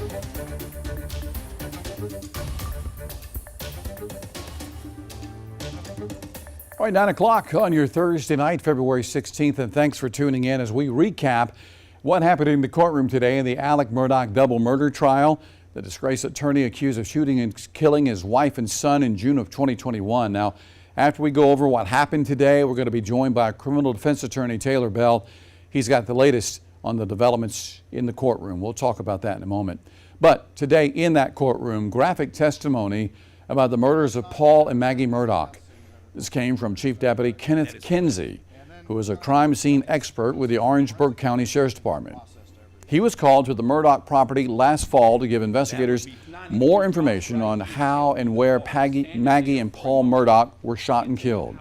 All right, 9 o'clock on your Thursday night, February 16th, and thanks for tuning in as we recap what happened in the courtroom today in the Alec Murdaugh double murder trial. The disgraced attorney accused of shooting and killing his wife and son in June of 2021. Now, after we go over what happened today, we're going to be joined by criminal defense attorney Taylor Bell. He's got the latest on the developments in the courtroom. We'll talk about that in a moment. But today in that courtroom, graphic testimony about the murders of Paul and Maggie Murdaugh. This came from Chief Deputy Kenneth Kinsey, who is a crime scene expert with the Orangeburg County Sheriff's Department. He was called to the Murdaugh property last fall to give investigators more information on how and where Maggie and Paul Murdaugh were shot and killed.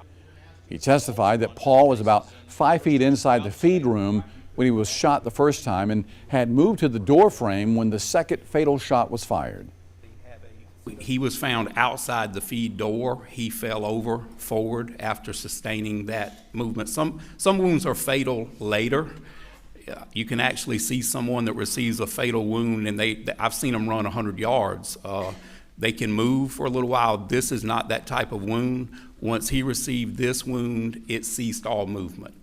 He testified that Paul was about 5 feet inside the feed room when he was shot the first time and had moved to the door frame when the second fatal shot was fired. He was found outside the feed door. He fell over forward after sustaining that movement. Some wounds are fatal later. You can actually see someone that receives a fatal wound, and I've seen them run 100 yards. They can move for a little while. This is not that type of wound. Once he received this wound, it ceased all movement.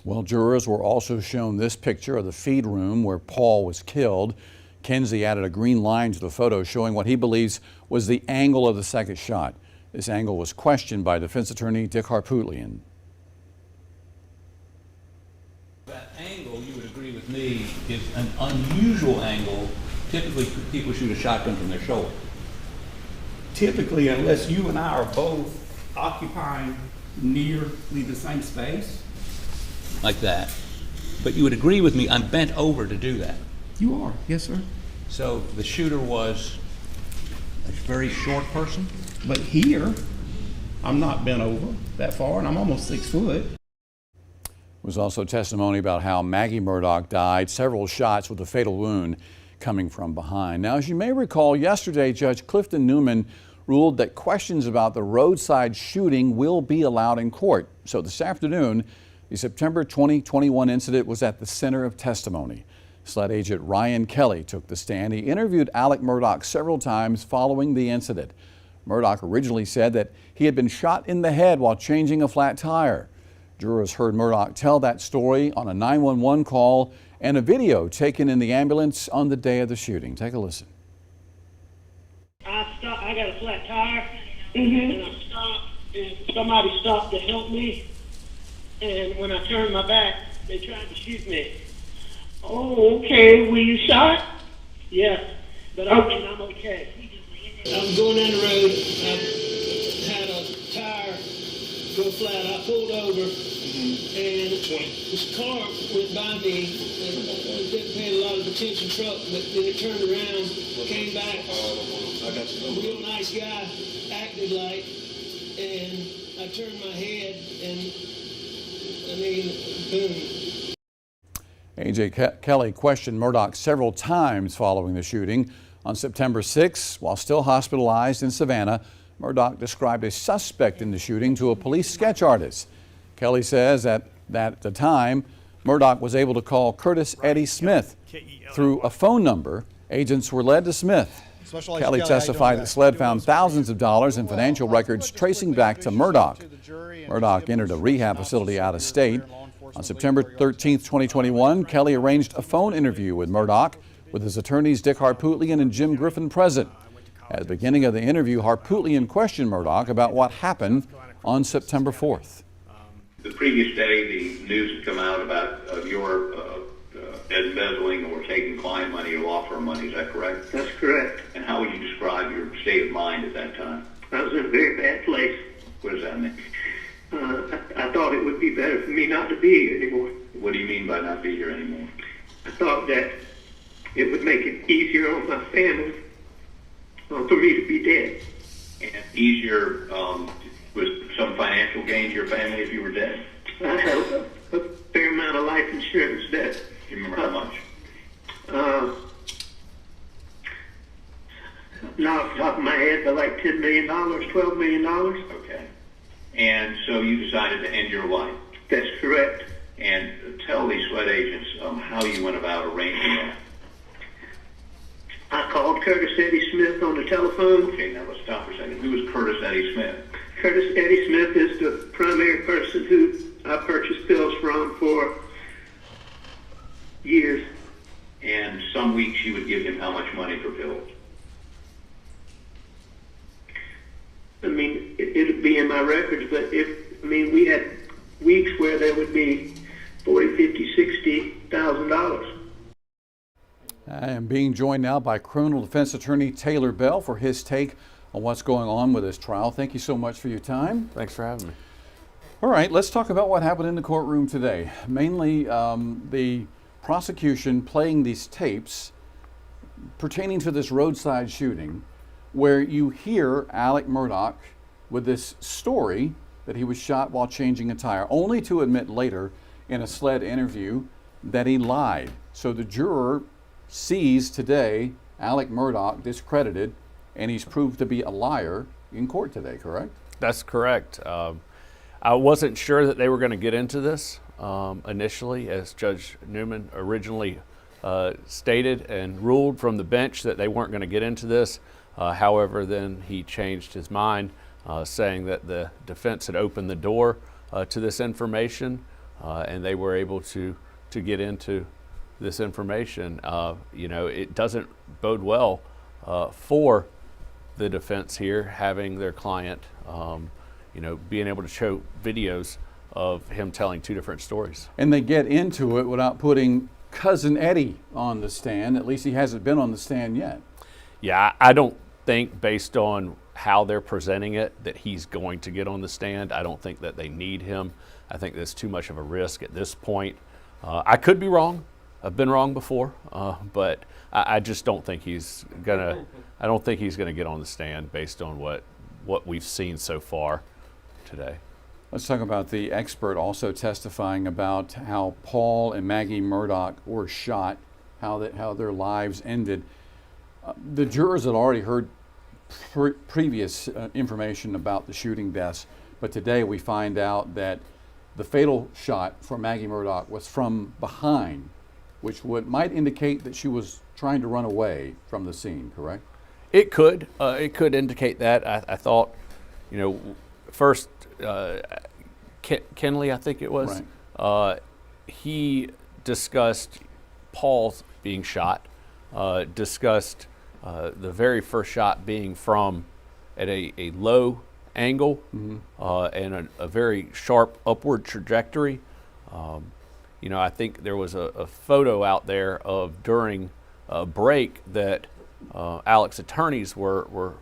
Well, jurors were also shown this picture of the feed room where Paul was killed. Kinsey added a green line to the photo showing what he believes was the angle of the second shot. This angle was questioned by defense attorney Dick Harpootlian. That angle, you would agree with me, is an unusual angle. Typically, people shoot a shotgun from their shoulder. Typically, unless you and I are both occupying nearly the same space. Like that. But you would agree with me, I'm bent over to do that. You are, yes, sir. So the shooter was a very short person? But here, I'm not bent over that far, and I'm almost 6 foot. There was also testimony about how Maggie Murdaugh died, several shots with a fatal wound coming from behind. Now, as you may recall, yesterday, Judge Clifton Newman ruled that questions about the roadside shooting will be allowed in court. So this afternoon, the September 2021 incident was at the center of testimony. SLED agent Ryan Kelly took the stand. He interviewed Alec Murdaugh several times following the incident. Murdaugh originally said that he had been shot in the head while changing a flat tire. Jurors heard Murdaugh tell that story on a 911 call and a video taken in the ambulance on the day of the shooting. Take a listen. I got a flat tire, and I stopped, and somebody stopped to help me. And when I turned my back, they tried to shoot me. Oh, okay. Were you shot? Yes, but I'm okay. I'm going down the road. I had a tire go flat. I pulled over, and this car went by me. And I didn't pay a lot of attention. Truck, but then it turned around, came back. A real nice guy, acted like, and I turned my head, and boom. A.J. Kelly questioned Murdaugh several times following the shooting. On September 6, while still hospitalized in Savannah, Murdaugh described a suspect in the shooting to a police sketch artist. Kelly says that at the time, Murdaugh was able to call Curtis Eddie Smith. Through a phone number, agents were led to Smith. Kelly testified that SLED found thousands of dollars in financial records tracing back to Murdaugh. Murdaugh entered a rehab facility out of state. On September 13, 2021, Kelly arranged a phone interview with Murdaugh with his attorneys Dick Harpootlian and Jim Griffin present. At the beginning of the interview, Harpootlian questioned Murdaugh about what happened on September 4th. The previous day, the news had come out about your embezzling or taking client money or law firm money. Is that correct? That's correct. And how would you describe your state of mind at that time? I was in a very bad place. What does that mean? I thought it would be better for me not to be here anymore. What do you mean by not be here anymore? I thought that it would make it easier on my family for me to be dead. And easier with some financial gain to your family if you were dead? I have a fair amount of life insurance debt. Do you remember how much? Not off the top of my head, but like $10 million, $12 million. Okay. And so you decided to end your life? That's correct. And tell these SLED agents how you went about arranging that. I called Curtis Eddie Smith on the telephone. Okay, now let's stop for a second. Who is Curtis Eddie Smith? Curtis Eddie Smith is the primary person who I purchased pills from for years. And some weeks you would give him how much money for pills? I mean, it'd be in my records, but we had weeks where there would be $40,000, $50,000, $60,000. I am being joined now by criminal defense attorney Taylor Bell for his take on what's going on with this trial. Thank you so much for your time. Thanks for having me. All right, let's talk about what happened in the courtroom today. Mainly the prosecution playing these tapes pertaining to this roadside shooting where you hear Alec Murdaugh with this story that he was shot while changing a tire, only to admit later in a SLED interview that he lied. So the juror sees today Alec Murdaugh discredited, and he's proved to be a liar in court today, correct? That's correct. I wasn't sure that they were going to get into this initially, as Judge Newman originally stated and ruled from the bench that they weren't going to get into this. However, then he changed his mind, saying that the defense had opened the door to this information, and they were able to get into this information. It doesn't bode well for the defense here, having their client, being able to show videos of him telling two different stories. And they get into it without putting Cousin Eddie on the stand. At least he hasn't been on the stand yet. Yeah, I don't think, based on how they're presenting it, that he's going to get on the stand. I don't think that they need him. I think that's too much of a risk at this point. I could be wrong. I've been wrong before, but I just don't think he's gonna. I don't think he's gonna get on the stand based on what we've seen so far today. Let's talk about the expert also testifying about how Paul and Maggie Murdaugh were shot, how their lives ended. The jurors had already heard previous information about the shooting deaths, but today we find out that the fatal shot for Maggie Murdaugh was from behind, which might indicate that she was trying to run away from the scene, correct? It could indicate that. I thought, first, Kenley, I think it was, right. He discussed Paul's being shot, discussed the very first shot being from at a low angle, and a very sharp upward trajectory. I think there was a photo out there of during a break that Alec's attorneys were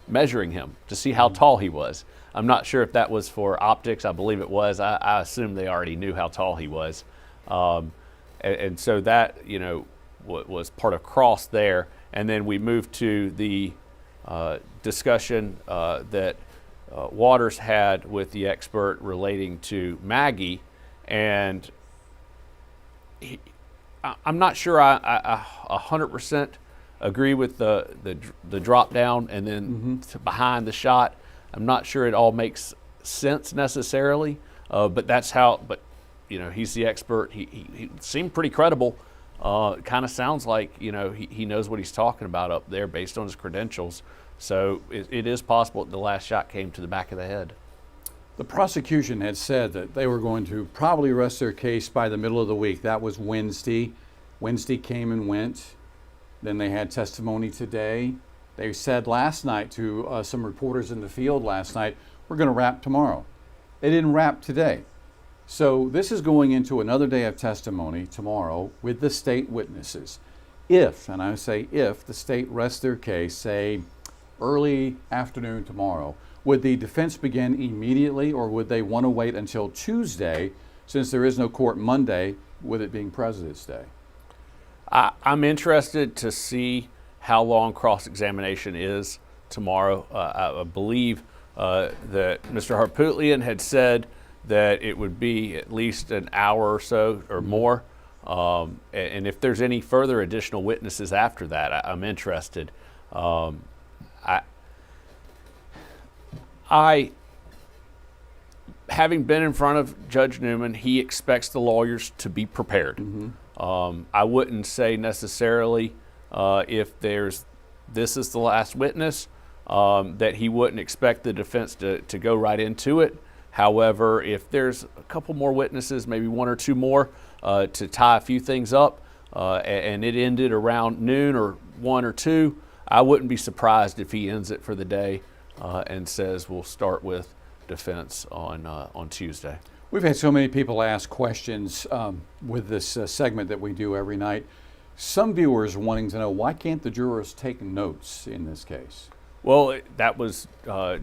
measuring him to see how tall he was. I'm not sure if that was for optics. I believe it was. I assume they already knew how tall he was. And so that, was part of cross there. And then we moved to the discussion that Waters had with the expert relating to Maggie. And I'm not sure I 100% agree with the drop down and then behind the shot. I'm not sure it all makes sense necessarily, but that's how. But he's the expert. He seemed pretty credible. Kind of sounds like he knows what he's talking about up there based on his credentials. So it is possible that the last shot came to the back of the head. The prosecution had said that they were going to probably rest their case by the middle of the week. That was Wednesday. Wednesday came and went. Then they had testimony today. They said last night to some reporters in the field last night, we're going to wrap tomorrow. They didn't wrap today. So this is going into another day of testimony tomorrow with the state witnesses. If, and I say if, the state rests their case, say early afternoon tomorrow, would the defense begin immediately, or would they want to wait until Tuesday, since there is no court Monday, with it being President's Day? I'm interested to see how long cross-examination is tomorrow. I believe that Mr. Harpootlian had said that it would be at least an hour or so or more. And if there's any further additional witnesses after that, I'm interested. I, having been in front of Judge Newman, he expects the lawyers to be prepared. I wouldn't say necessarily if this is the last witness, that he wouldn't expect the defense to go right into it. However, if there's a couple more witnesses, maybe one or two more, to tie a few things up, and it ended around noon or 1 or 2, I wouldn't be surprised if he ends it for the day and says we'll start with defense on Tuesday. We've had so many people ask questions with this segment that we do every night. Some viewers wanting to know, why can't the jurors take notes in this case? Well, that was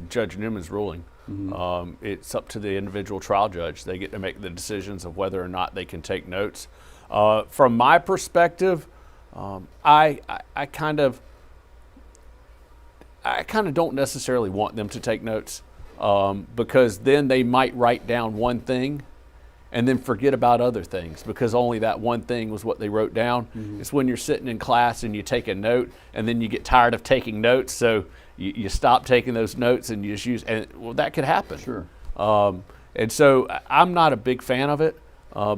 Judge Newman's ruling. Mm-hmm. It's up to the individual trial judge. They get to make the decisions of whether or not they can take notes. From my perspective, I kind of don't necessarily want them to take notes, because then they might write down one thing and then forget about other things, because only that one thing was what they wrote down. Mm-hmm. It's when you're sitting in class and you take a note and then you get tired of taking notes, so you stop taking those notes and you just use, and well, that could happen. Sure. And so I'm not a big fan of it,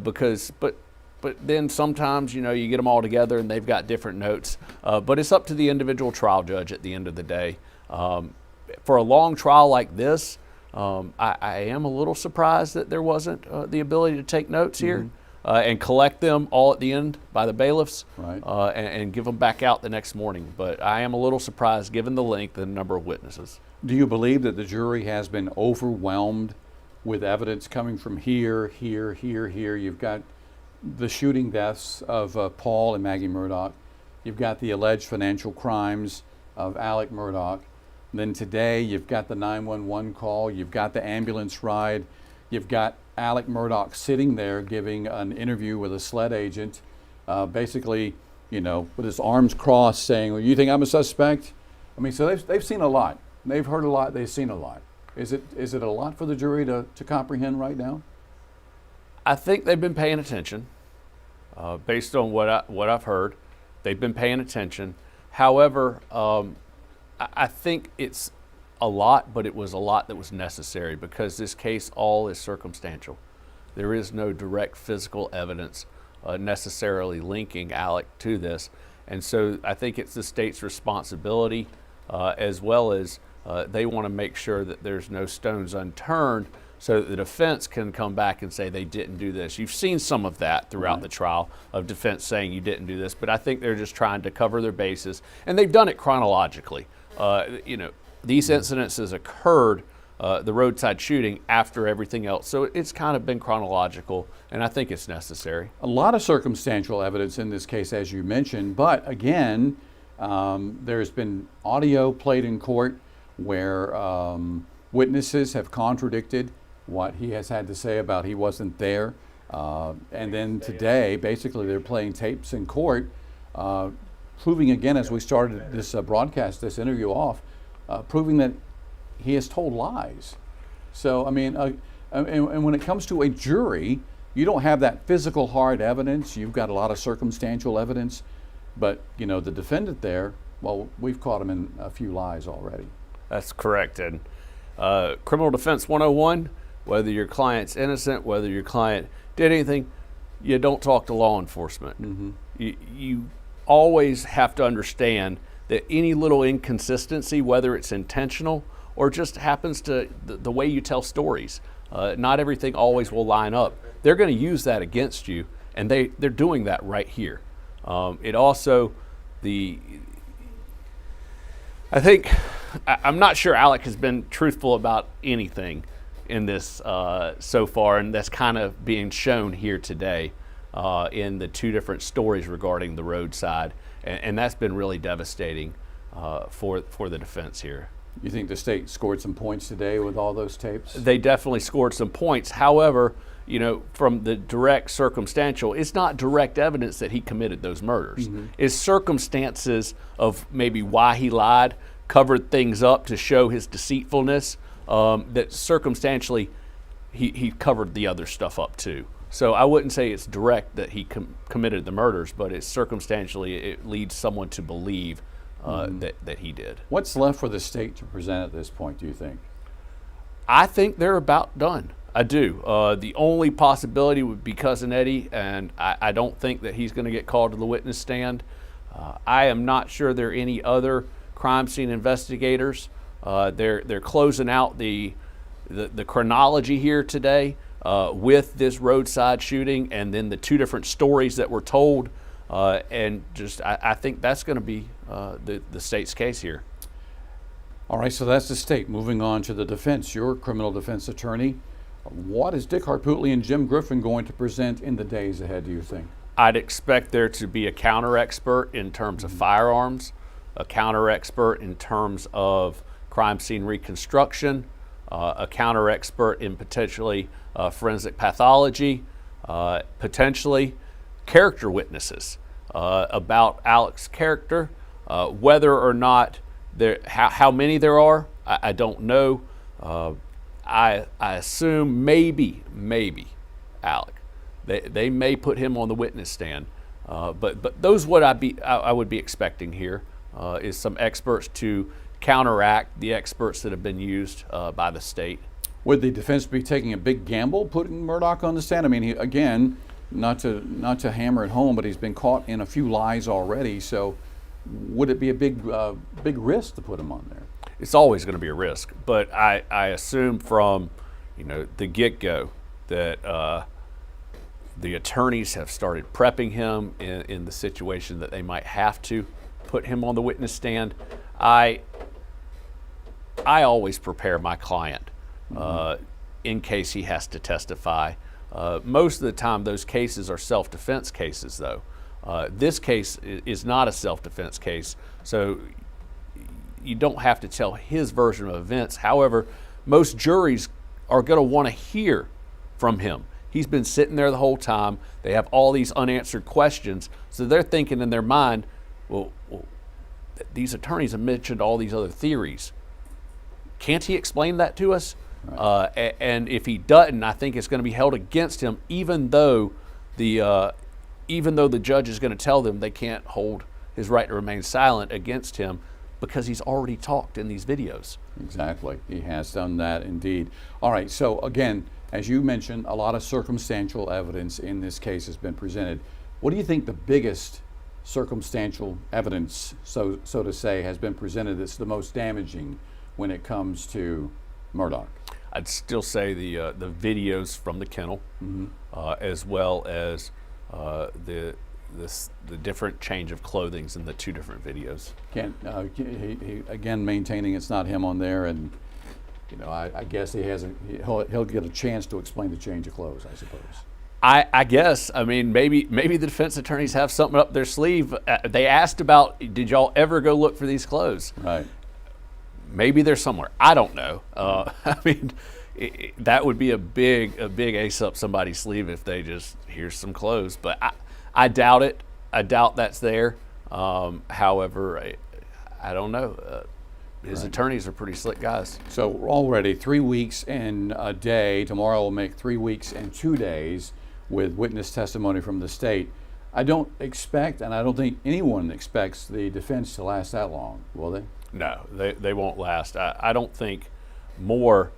because, but then sometimes, you get them all together and they've got different notes. But it's up to the individual trial judge at the end of the day. For a long trial like this, I am a little surprised that there wasn't the ability to take notes here and collect them all at the end by the bailiffs, right. and give them back out the next morning. But I am a little surprised given the length and number of witnesses. Do you believe that the jury has been overwhelmed with evidence coming from here? You've got the shooting deaths of Paul and Maggie Murdaugh. You've got the alleged financial crimes of Alec Murdaugh. Then today you've got the 911 call. You've got the ambulance ride. You've got Alec Murdaugh sitting there giving an interview with a SLED agent, basically, with his arms crossed saying, well, you think I'm a suspect? I mean, so they've seen a lot. They've heard a lot. They've seen a lot. Is it a lot for the jury to comprehend right now? I think they've been paying attention, based on what I've heard. They've been paying attention. However, I think it's a lot, but it was a lot that was necessary, because this case all is circumstantial. There is no direct physical evidence necessarily linking Alec to this. And so I think it's the state's responsibility, as well as they want to make sure that there's no stones unturned, so that the defense can come back and say they didn't do this. You've seen some of that throughout the trial, of defense saying you didn't do this, but I think they're just trying to cover their bases, and they've done it chronologically. These incidences occurred, the roadside shooting, after everything else, so it's kind of been chronological, and I think it's necessary. A lot of circumstantial evidence in this case, as you mentioned, but again, there's been audio played in court where witnesses have contradicted what he has had to say about he wasn't there. And then today, basically, they're playing tapes in court, proving again, as we started this broadcast, this interview off, proving that he has told lies. So, I mean, and when it comes to a jury, you don't have that physical hard evidence. You've got a lot of circumstantial evidence. But, the defendant there, well, we've caught him in a few lies already. That's correct. And Criminal Defense 101, whether your client's innocent, whether your client did anything, you don't talk to law enforcement. Mm-hmm. You always have to understand that any little inconsistency, whether it's intentional or just happens to the way you tell stories, not everything always will line up. They're going to use that against you, and they're doing that right here. It also, I'm not sure Alec has been truthful about anything in this so far, and that's kind of being shown here today in the two different stories regarding the roadside, and that's been really devastating for the defense here. You think the state scored some points today with all those tapes? They definitely scored some points. However, from the direct circumstantial, it's not direct evidence that he committed those murders. Mm-hmm. It's circumstances of maybe why he lied, covered things up to show his deceitfulness, that circumstantially he covered the other stuff up too. So I wouldn't say it's direct that he committed the murders, but it's circumstantially it leads someone to believe that he did. What's left for the state to present at this point, do you think? I think they're about done. I do. The only possibility would be Cousin Eddie, and I don't think that he's going to get called to the witness stand. I am not sure there are any other crime scene investigators. They're closing out the chronology here today with this roadside shooting, and then the two different stories that were told, and just I think that's going to be the state's case here. All right, so that's the state. Moving on to the defense, your criminal defense attorney. What is Dick Harpootli and Jim Griffin going to present in the days ahead, do you think? I'd expect there to be a counter expert in terms of firearms, a counter expert in terms of crime scene reconstruction, a counter expert in potentially forensic pathology, potentially character witnesses about Alec's character. Whether or not how many there are, I don't know. I assume maybe Alec. They may put him on the witness stand, but those what I would be expecting here is some experts to counteract the experts that have been used by the state. Would the defense be taking a big gamble putting Murdaugh on the stand? I mean, he, again, not to hammer it home, but he's been caught in a few lies already. So, would it be a big risk to put him on there? It's always going to be a risk, but I assume from the get-go that the attorneys have started prepping him in the situation that they might have to put him on the witness stand. I always prepare my client in case he has to testify. Most of the time, those cases are self-defense cases, though. This case is not a self-defense case, so you don't have to tell his version of events. However, most juries are going to want to hear from him. He's been sitting there the whole time. They have all these unanswered questions, so they're thinking in their mind, well, these attorneys have mentioned all these other theories. Can't he explain that to us? Right. And if he doesn't, I think it's going to be held against him, even though the judge is going to tell them they can't hold his right to remain silent against him because he's already talked in these videos. Exactly. He has done that indeed. All right. So again, as you mentioned, a lot of circumstantial evidence in this case has been presented. What do you think the biggest circumstantial evidence, so to say, has been presented that's the most damaging when it comes to Murdaugh? I'd still say the videos from the kennel, as well as the different change of clothing in the two different videos. He again maintaining it's not him on there, and I guess he'll get a chance to explain the change of clothes, I suppose. I guess. I mean, maybe the defense attorneys have something up their sleeve. They asked about, did y'all ever go look for these clothes? Right. Maybe they're somewhere. I don't know. I mean, that would be a big ace up somebody's sleeve if they just, here's some clothes. But I doubt it. I doubt that's there. However, I don't know. His attorneys are pretty slick guys. So we're already 3 weeks and a day. Tomorrow will make 3 weeks and 2 days with witness testimony from the state. I don't expect, and I don't think anyone expects the defense to last that long, will they? No, they won't last. I don't think more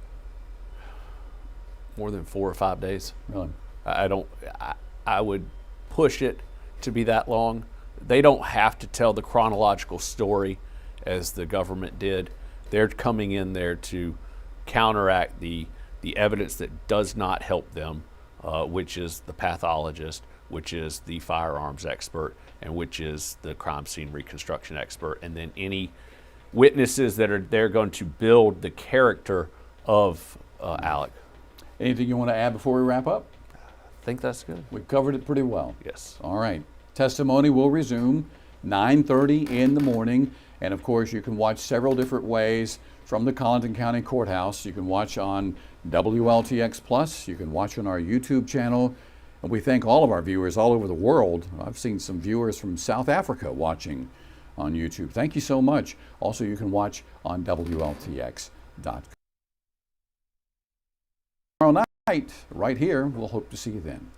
than 4 or 5 days. Really? I would push it to be that long. They don't have to tell the chronological story as the government did. They're coming in there to counteract the evidence that does not help them, which is the pathologist, which is the firearms expert, and which is the crime scene reconstruction expert, and then any witnesses that are there going to build the character of Alec. Anything you want to add before we wrap up? I think that's good. We've covered it pretty well. Yes. All right. Testimony will resume 9:30 in the morning. And of course, you can watch several different ways from the Colleton County Courthouse. You can watch on WLTX Plus. You can watch on our YouTube channel. And we thank all of our viewers all over the world. I've seen some viewers from South Africa watching on YouTube. Thank you so much. Also, you can watch on WLTX.com. Tomorrow night, right here, we'll hope to see you then.